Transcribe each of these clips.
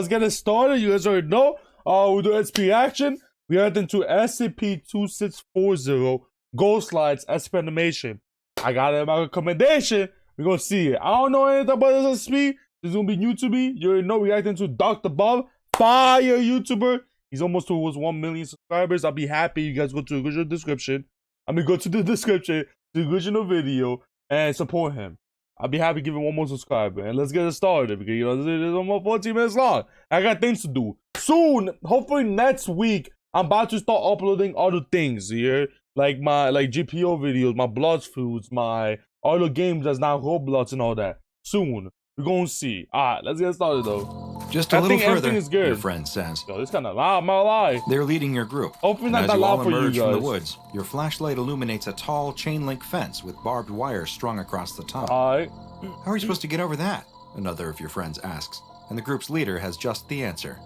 let's get it started. You guys already know. We'll do SP action. We are into SCP-2640 Ghost Lights SP animation. I got it in my recommendation. We're gonna see it. I don't know anything about this SCP. This is gonna be new to me. You already know, reacting to Dr. Bob, fire YouTuber. He's almost towards 1 million subscribers. I'll be happy you guys go to the original description. Go to the description, the original video, and support him. I'll be happy giving 1 more subscriber. And let's get it started because, you know, this is almost 14 minutes long. I got things to do. Soon, hopefully next week, I'm about to start uploading other things here. Like my GPO videos, my Bloods foods, my other games that's now Roblox and all that. Soon. We're gonna see. Alright, let's get started though. Just a little further, is good. Your friend says. Yo, this kind of loud, my lie. They're leading your group. Hopefully not as that you all loud for you emerge guys. from the woods, your flashlight illuminates a tall chain-link fence with barbed wire strung across the top. Alright. How are you supposed to get over that? Another of your friends asks, and the group's leader has just the answer.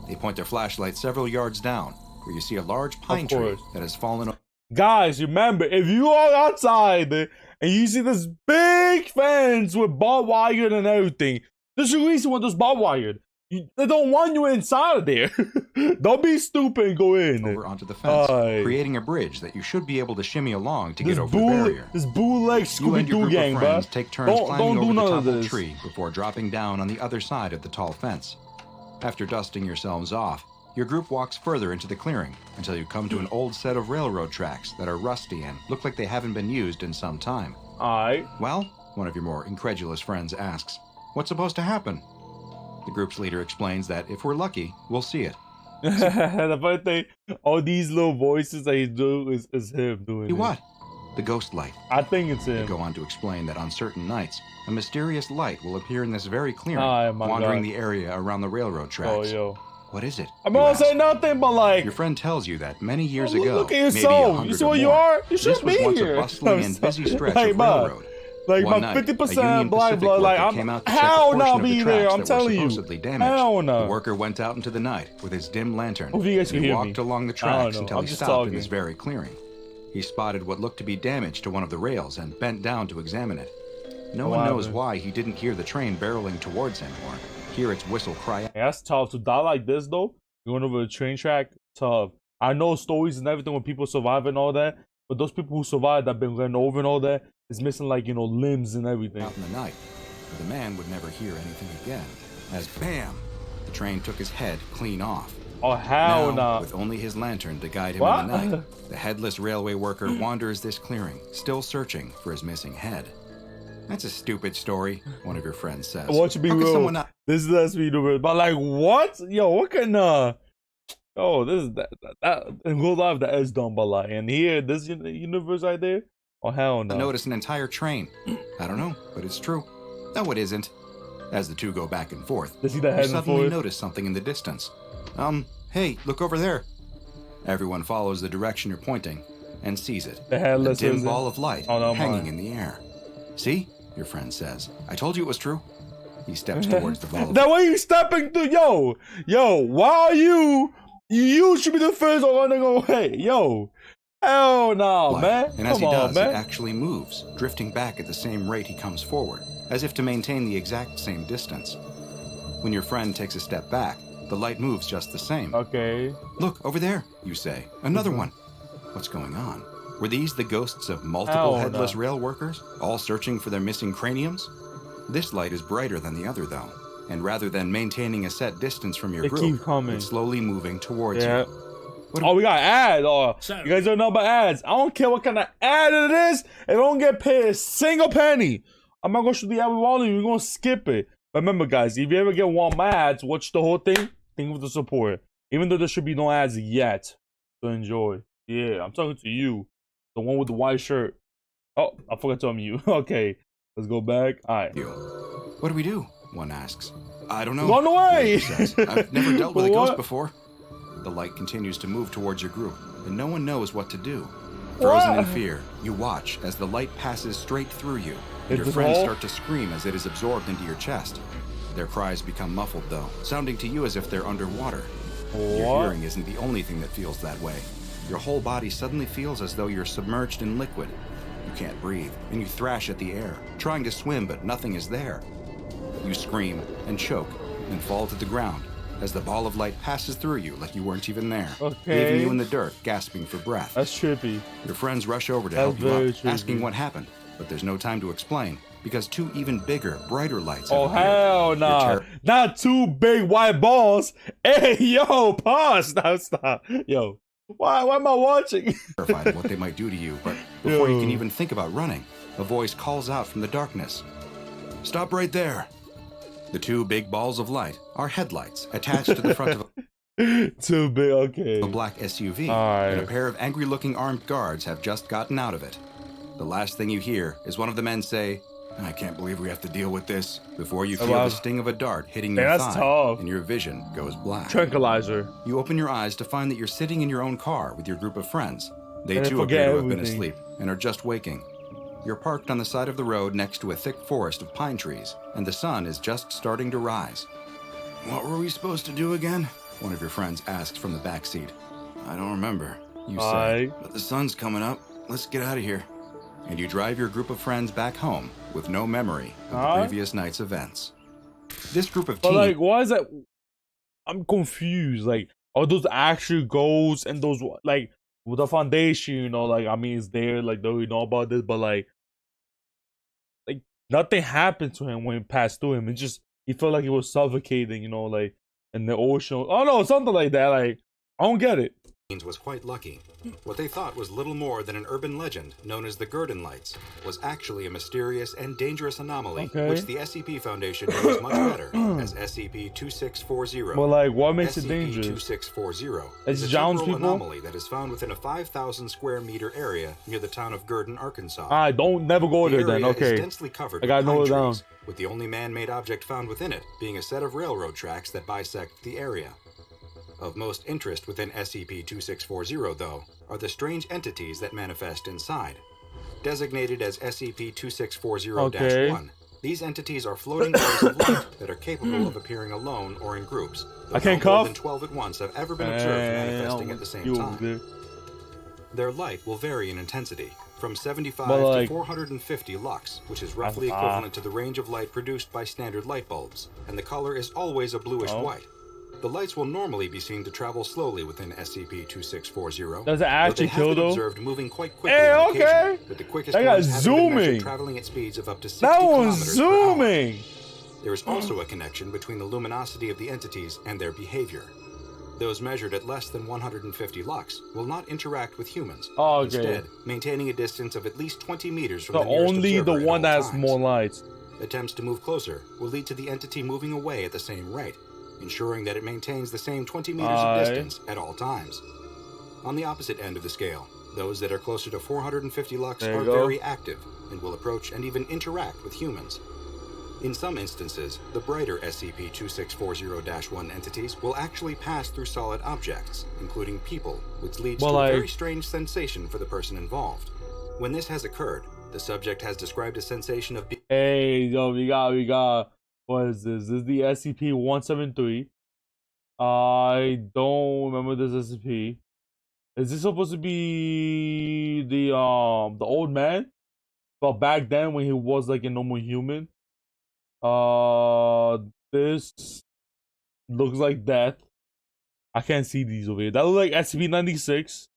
They point their flashlight several yards down, where you see a large pine tree that has fallen. Guys, remember, if you are outside and you see this big fence with barbed wire and everything, there's a reason why there's barbed wire. They don't want you inside of there. Don't be stupid and go in. Over onto the fence, creating a bridge that you should be able to shimmy along to get over the barrier. This bootleg Scooby-Doo gang, bro. Take turns climbing over the top of the this. tree before dropping down on the other side of the tall fence. After dusting yourselves off, your group walks further into the clearing until you come to an old set of railroad tracks that are rusty and look like they haven't been used in some time. Alright. Well, one of your more incredulous friends asks, what's supposed to happen? The group's leader explains that if we're lucky, we'll see it. The funny thing, all these little voices that he do is him doing it. What? The ghost light. I think it's him. They go on to explain that on certain nights, a mysterious light will appear in this very clearing, my wandering God. the area around the railroad tracks. Oh, yo. What is it? I'm not saying nothing, but like... Your friend tells you that many years ago, look at maybe yourself. 100 You see or what you more, are? You should this be was once here. a bustling and busy stretch like, of railroad. Like One my night, 50% a Union black Pacific blood, like worker I'm came out to check a hell portion no of the be tracks there. I'm that telling were you, supposedly damaged. hell no. The worker went out into the night with his dim lantern. Hope you guys can he hear walked me. along the tracks until he just stopped talking. in this very clearing. He spotted what looked to be damage to one of the rails and bent down to examine it. No one knows why he didn't hear the train barreling towards him or hear its whistle cry out. Yeah, that's tough to die like this though. Going over the train track, tough. I know stories and everything when people survive and all that, but those people who survived that been run over and all that is missing, like, you know, limbs and everything. Out in the night, but the man would never hear anything again. As bam, the train took his head clean off. Oh hell no! With only his lantern to guide him in the night, the headless railway worker wanders this clearing, still searching for his missing head. That's a stupid story, one of your friends says. What should be real? This is SCP, but like what? Yo, what can oh, this is that in real life that is done, but like, and here, this universe right there. Oh hell no! I noticed an entire train. I don't know, but it's true. No, it isn't. As the two go back and forth, you suddenly notice something in the distance. Hey, look over there. Everyone follows the direction you're pointing and sees it. A dim ball of light hanging in the air. See? Your friend says. I told you it was true. He steps towards the ball. The way you stepping through, yo, why are you should be the first one running away, yo. Hell no, man. And as he does, he actually moves, drifting back at the same rate he comes forward, as if to maintain the exact same distance. When your friend takes a step back, the light moves just the same. Okay. Look, over there, you say. Another one. What's going on? Were these the ghosts of multiple headless rail workers, all searching for their missing craniums? This light is brighter than the other, though, and rather than maintaining a set distance from your group, it's slowly moving towards you. We got ads. You guys don't know about ads. I don't care what kind of ad it is. If I don't get paid a single penny, I'm not going to shoot the ad with all of you. We're going to skip it. But remember, guys, if you ever get one of my ads, watch the whole thing. Think of the support. Even though there should be no ads yet. So enjoy. Yeah, I'm talking to you. The one with the white shirt. Oh, I forgot to unmute. Okay, let's go back. All right. What do we do? One asks. I don't know. Run away! I've never dealt with a ghost before. The light continues to move towards your group, and no one knows what to do. Frozen in fear, you watch as the light passes straight through you. And your friends start to scream as it is absorbed into your chest. Their cries become muffled, though, sounding to you as if they're underwater. Your hearing isn't the only thing that feels that way. Your whole body suddenly feels as though you're submerged in liquid. You can't breathe, and you thrash at the air, trying to swim, but nothing is there. You scream and choke and fall to the ground, as the ball of light passes through you like you weren't even there, Okay. leaving you in the dirt, gasping for breath. That's trippy. Your friends rush over to That's help you very up, trippy. asking what happened, but there's no time to explain because two even bigger, brighter lights have Oh, appeared. hell nah. Not two big white balls. Hey, yo, pause. Stop. Yo, why am I watching? Terrified of what they might do to you, but before you can even think about running, a voice calls out from the darkness. Stop right there. The two big balls of light are headlights attached to the front of Too big, okay. a black SUV, Alright. and a pair of angry-looking armed guards have just gotten out of it. The last thing you hear is one of the men say, I can't believe we have to deal with this, before you feel the sting of a dart hitting your that's thigh, tough. and your vision goes black. Tranquilizer. You open your eyes to find that you're sitting in your own car with your group of friends. They And too forget appear to have been everything. asleep and are just waking. You're parked on the side of the road next to a thick forest of pine trees, and the sun is just starting to rise. What were we supposed to do again? One of your friends asks from the back seat. I don't remember, you say, but the sun's coming up. Let's get out of here. And you drive your group of friends back home with no memory of the previous night's events. This group of But teens... like, why is that? I'm confused. Like, are those actual goals and those, like, with the foundation, you know, like, I mean, it's there, like, though we know about this, but like nothing happened to him when it passed through him. It just, he felt like he was suffocating, you know, like in the ocean. Oh no, something like that. Like, I don't get it. Was quite lucky. What they thought was little more than an urban legend known as the Gurdon Lights was actually a mysterious and dangerous anomaly which the SCP Foundation knows much better as SCP-2640. But like, what makes it dangerous? SCP-2640 It's is a John's temporal people? anomaly that is found within a 5,000 square meter area near the town of Gurdon, Arkansas. I don't never go there then. area is Okay, densely covered I gotta with know pine it down. trees, with the only man-made object found within it being a set of railroad tracks that bisect the area. Of most interest within SCP-2640, though, are the strange entities that manifest inside. Designated as SCP-2640-1, these entities are floating balls of light that are capable of appearing alone or in groups. I can't no more cough. than 12 at once have ever been observed manifesting at the same time. Their light will vary in intensity, from 75 to 450 lux, which is roughly equivalent to the range of light produced by standard light bulbs, and the color is always a bluish white. The lights will normally be seen to travel slowly within SCP-2640. Does it actually kill though? Observed moving quite quickly Hey, on okay. occasion, with the quickest That guy's ones having been measured zooming. traveling at speeds of up to 60 That one's kilometers per hour. zooming. There is also a connection between the luminosity of the entities and their behavior. Those measured at less than 150 lux will not interact with humans, instead maintaining a distance of at least 20 meters from the nearest only observer the at one all that has times. more lights. Attempts to move closer will lead to the entity moving away at the same rate, ensuring that it maintains the same 20 meters of distance at all times. On the opposite end of the scale, those that are closer to 450 lux are very active and will approach and even interact with humans. In some instances, the brighter SCP-2640-1 entities will actually pass through solid objects, including people, which leads to a very strange sensation for the person involved. When this has occurred, the subject has described a sensation of Hey, yo, we got, what is this? This is the SCP-173. I don't remember this SCP. Is this supposed to be the old man? But back then when he was like a normal human. This looks like death. I can't see these over here. That looks like SCP-96.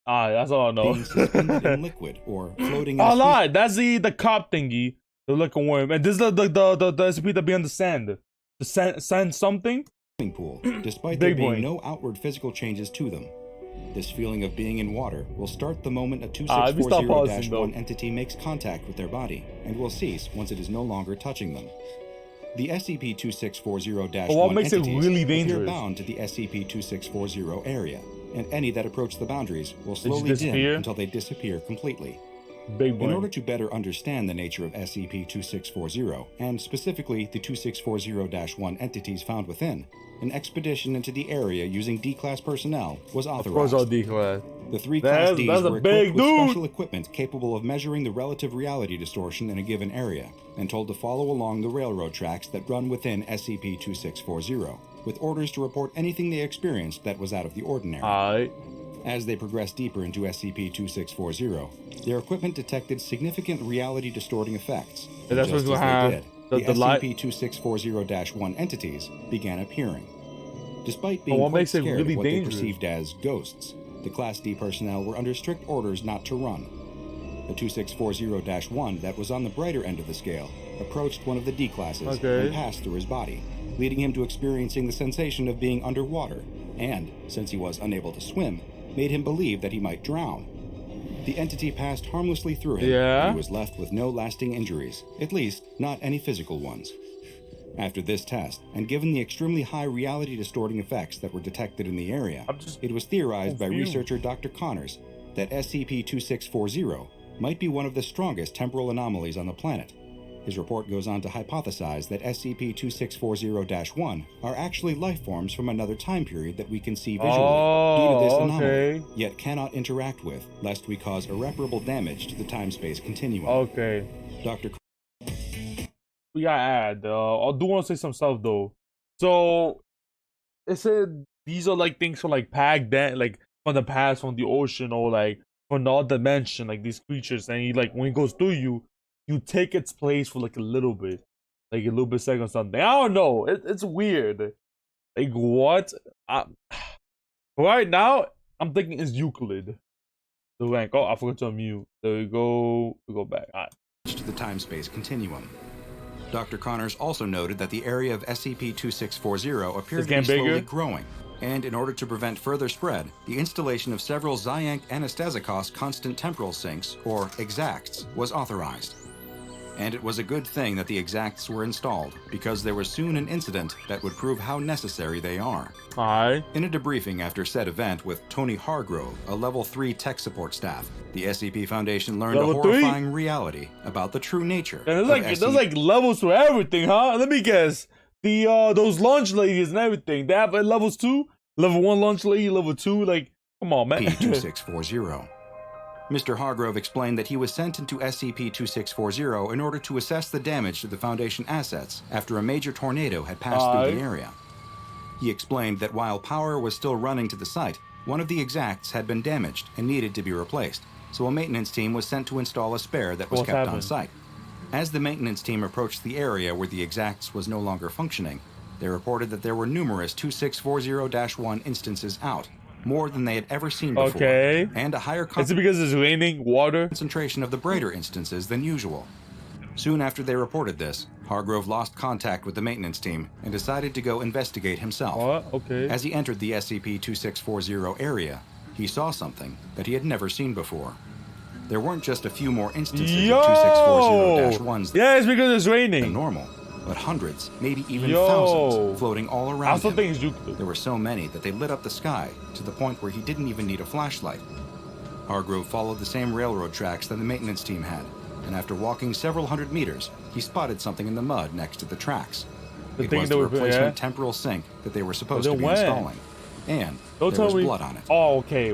That's all I know. being suspended in liquid or floating in I a lied. That's the cop thingy. The looking worm. And this is the SCP that be on the sand. The sand something? swimming pool, despite Big there being boy. no outward physical changes to them. This feeling of being in water will start the moment a we stop pausing, 2640-1 entity makes contact with their body, and will cease once it is no longer touching them. The SCP-2640-1 what makes it entities really appear dangerous? bound to the SCP-2640 area, and any that approach the boundaries will slowly dim disappear? until they disappear completely. Big boy. In order to better understand the nature of SCP-2640, and specifically the 2640-1 entities found within, an expedition into the area using D-Class personnel was Of authorized. course, all D-Class. The three Class Ds that's a were big equipped with dude. special equipment capable of measuring the relative reality distortion in a given area, and told to follow along the railroad tracks that run within SCP-2640, with orders to report anything they experienced that was out of the ordinary. Alright. As they progressed deeper into SCP-2640, their equipment detected significant reality-distorting effects. And that's just what's as they gonna did, the the light. SCP-2640-1 entities began appearing. Despite being what quite makes it scared really of what dangerous? they perceived as ghosts, the Class D personnel were under strict orders not to run. The 2640-1 that was on the brighter end of the scale approached one of the D classes and passed through his body, leading him to experiencing the sensation of being underwater, and, since he was unable to swim, made him believe that he might drown. The entity passed harmlessly through him, and he was left with no lasting injuries, at least not any physical ones. After this test, and given the extremely high reality-distorting effects that were detected in the area, it was theorized by researcher Dr. Connors that SCP-2640 might be one of the strongest temporal anomalies on the planet. His report goes on to hypothesize that SCP-2640-1 are actually life forms from another time period that we can see visually due to this anomaly, yet cannot interact with, lest we cause irreparable damage to the time-space continuum. Dr. We gotta add. I do want to say some stuff though. So it said these are like things from like back then, like from the past, from the ocean, or like from another dimension, like these creatures. And he, like when it goes through you, you take its place for like a little bit second or something. I don't know. It's weird. Like what? Right now, I'm thinking it's Euclid. The rank. Oh, I forgot to unmute. There we go. We go back. All right. To the time-space continuum. Dr. Connors also noted that the area of SCP-2640 appeared to be slowly growing, and in order to prevent further spread, the installation of several Zyank Anastasicos constant temporal sinks, or exacts, was authorized. And it was a good thing that the exacts were installed, because there was soon an incident that would prove how necessary they are. In a debriefing after said event with Tony Hargrove, a Level 3 tech support staff, the SCP Foundation learned a horrifying reality about the true nature. There's like levels to everything, huh? Let me guess. The those lunch ladies and everything, they have levels too? Level 1 lunch lady, level 2, like, come on, man. P2640. Mr. Hargrove explained that he was sent into SCP-2640 in order to assess the damage to the Foundation assets after a major tornado had passed through the area. He explained that while power was still running to the site, one of the exacts had been damaged and needed to be replaced, so a maintenance team was sent to install a spare that was kept on site. As the maintenance team approached the area where the exacts was no longer functioning, they reported that there were numerous 2640-1 instances out, more than they had ever seen before, and a higher Is it because it's raining water? Concentration of the brighter instances than usual. Soon after they reported this, Hargrove lost contact with the maintenance team and decided to go investigate himself. As he entered the SCP-2640 area, he saw something that he had never seen before. There weren't just a few more instances of 2640-1s. Yeah, it's because it's raining. Than normal, but hundreds, maybe even thousands, floating all around him. There were so many that they lit up the sky to the point where he didn't even need a flashlight. Hargrove followed the same railroad tracks that the maintenance team had, and after walking several hundred meters, he spotted something in the mud next to the tracks. It was the replacement temporal sink that they were supposed to be installing, and there was blood on it.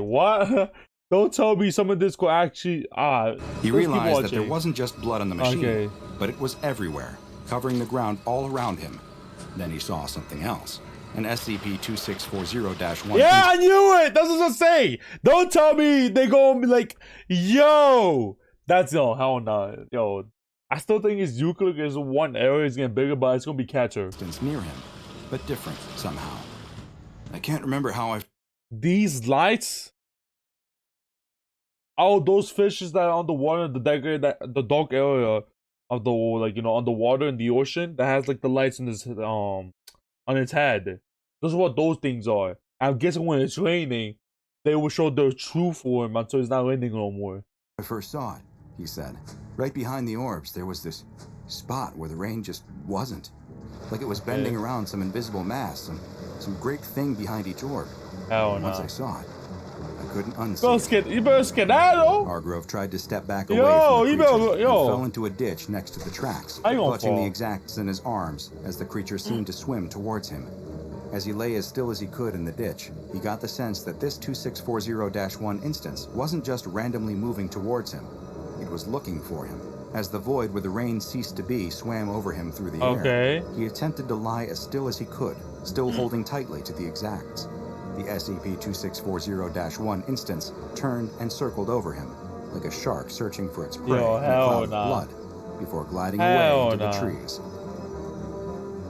What? Don't tell me some of this could actually... He realized that there wasn't just blood on the machine, but it was everywhere, covering the ground all around him. Then he saw something else. An SCP-2640-1. Yeah, I knew it! That's what I say! Don't tell me they gonna be like, yo! That's no, hell no. Yo, I still think it's Euclid is one area is getting bigger, but it's gonna be Catcher. Near him, but different somehow. I can't remember how I... These lights... Oh, those fishes that are on the water, the dark area of the, like, you know, underwater in the ocean that has like the lights in this on its head. Those are what those things are. I'm guessing when it's raining, they will show their true form until it's not raining no more. I first saw it, he said. Right behind the orbs, there was this spot where the rain just wasn't. Like it was bending around some invisible mass, some great thing behind each orb. Once I saw it, I couldn't unsee it. You better skedaddle. Hargrove tried to step back away from the creature and fell into a ditch next to the tracks, clutching the exacts in his arms as the creature seemed to swim towards him. As he lay as still as he could in the ditch, he got the sense that this 2640-1 instance wasn't just randomly moving towards him. It was looking for him. As the void where the rain ceased to be swam over him through the air, he attempted to lie as still as he could, still holding tightly to the exacts. The SCP-2640-1 instance turned and circled over him, like a shark searching for its prey in a cloud of blood, before gliding away into the trees.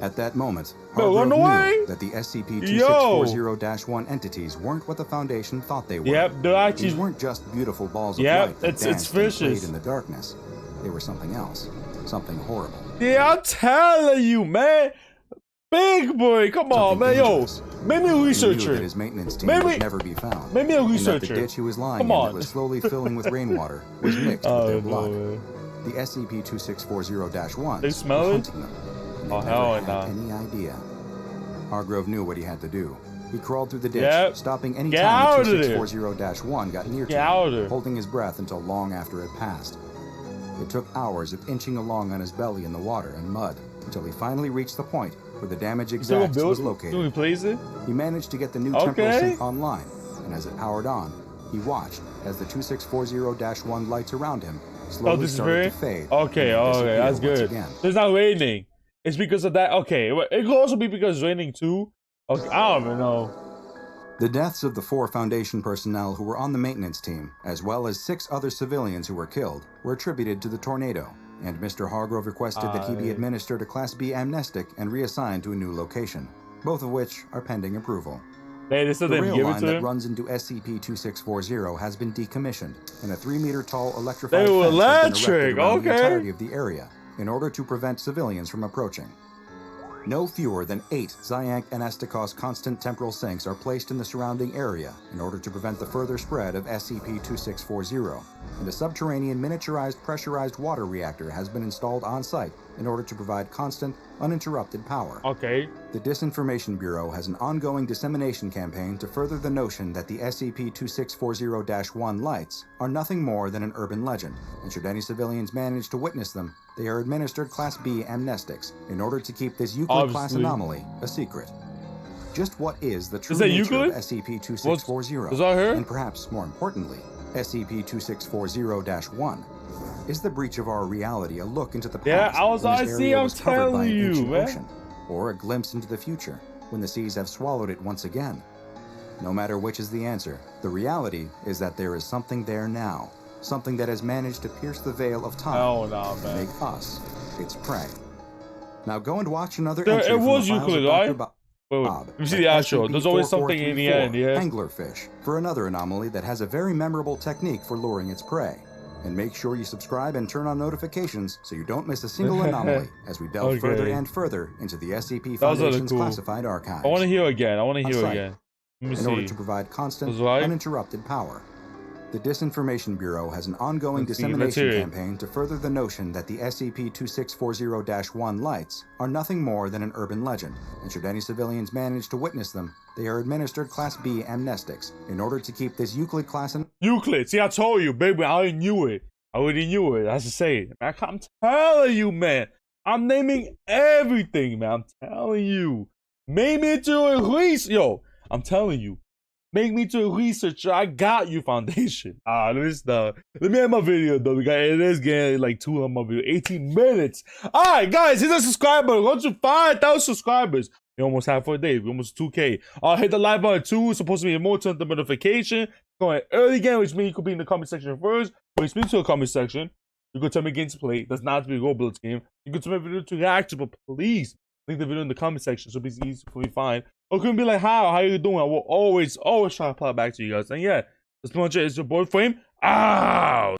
At that moment, run away. Knew that the SCP-2640-1 entities weren't what the Foundation thought they were. Yep, they're actually... These weren't just beautiful balls of light that danced and played in the darkness. They were something else. Something horrible. Yeah, I'm telling you, man. Big boy, come on, man. Dangerous. Yo, make me a researcher. That his maintenance team would never be found. Make me a And researcher. that the ditch he was lying in that was slowly filling with rainwater was mixed with their blood. The SCP-2640-1 They smell it? hunting them. And Oh, they hell never had no. any idea. Hargrove knew what he had to do. He crawled through the ditch, stopping any Get time out the of there. 2640-1 got near Get out of to there. him, holding his breath until long after it passed. It took hours of inching along on his belly in the water and mud until he finally reached the point where the damage exact was located. Can we place it? He managed to get the new temporal sync online, and as it powered on, he watched as the 2640-1 lights around him slowly started to fade. Okay, that's good. It's not raining. It's because of that. Okay, it could also be because it's raining too. Okay, I don't even know. The deaths of the 4 Foundation personnel who were on the maintenance team, as well as 6 other civilians who were killed, were attributed to the tornado, and Mr. Hargrove requested that he be administered a Class B amnestic and reassigned to a new location, both of which are pending approval. Hey, this the didn't rail give it line to that him? runs into SCP-2640 has been decommissioned, and a 3-meter-tall electrified They were fence has been electric, erected around the okay. entirety of the area in order to prevent civilians from approaching. No fewer than 8 Zyank and Estikos constant temporal sinks are placed in the surrounding area in order to prevent the further spread of SCP-2640, and a subterranean miniaturized pressurized water reactor has been installed on site in order to provide constant, uninterrupted power. Okay. The Disinformation Bureau has an ongoing dissemination campaign to further the notion that the SCP-2640-1 lights are nothing more than an urban legend, and should any civilians manage to witness them, they are administered Class B amnestics in order to keep this Euclid-class anomaly a secret. Just what is the true nature of SCP-2640, was that her? and perhaps more importantly, SCP-2640-1? Is the breach of our reality a look into the past? Yeah, I'm telling you, man. Ocean, or a glimpse into the future when the seas have swallowed it once again? No matter which is the answer, the reality is that there is something there now, something that has managed to pierce the veil of time and make us its prey. Now go and watch another entry it from was the files Euclid, of Dr. right? Bob. You see the actual. There's always something in the end, yeah. Anglerfish, for another anomaly that has a very memorable technique for luring its prey. And make sure you subscribe and turn on notifications so you don't miss a single anomaly as we delve further and further into the SCP Foundation's classified archives. I want to hear again. Let me see. In order to provide constant, uninterrupted power. The Disinformation Bureau has an ongoing dissemination campaign to further the notion that the SCP-2640-1 lights are nothing more than an urban legend, and should any civilians manage to witness them, they are administered Class B amnestics in order to keep this Euclid class Euclid, see, I told you, baby, I already knew it. I already knew it. I should say it. I'm telling you, man. I'm naming everything, man. I'm telling you. Make me to a research. Yo, I'm telling you. Make me to a researcher. I got you, Foundation. Let me stop. Let me end my video, though. It is getting like 2 on my video. 18 minutes. All right, guys, hit the subscribe button. Go to 5,000 subscribers. We're almost halfway a day. We're almost 2K. Hit the like button, too. It's supposed to be more turn the notification. Going early game, which means you could be in the comment section first. Which means to the comment section. You could tell me games to play. It does not have to be a Roblox game. You could tell me a video to react to, but please link the video in the comment section so it's easy for me to find. Or couldn't be like, how you doing? I will always try to reply back to you guys. And yeah, that's pretty much it. It's your boy Frame. Out.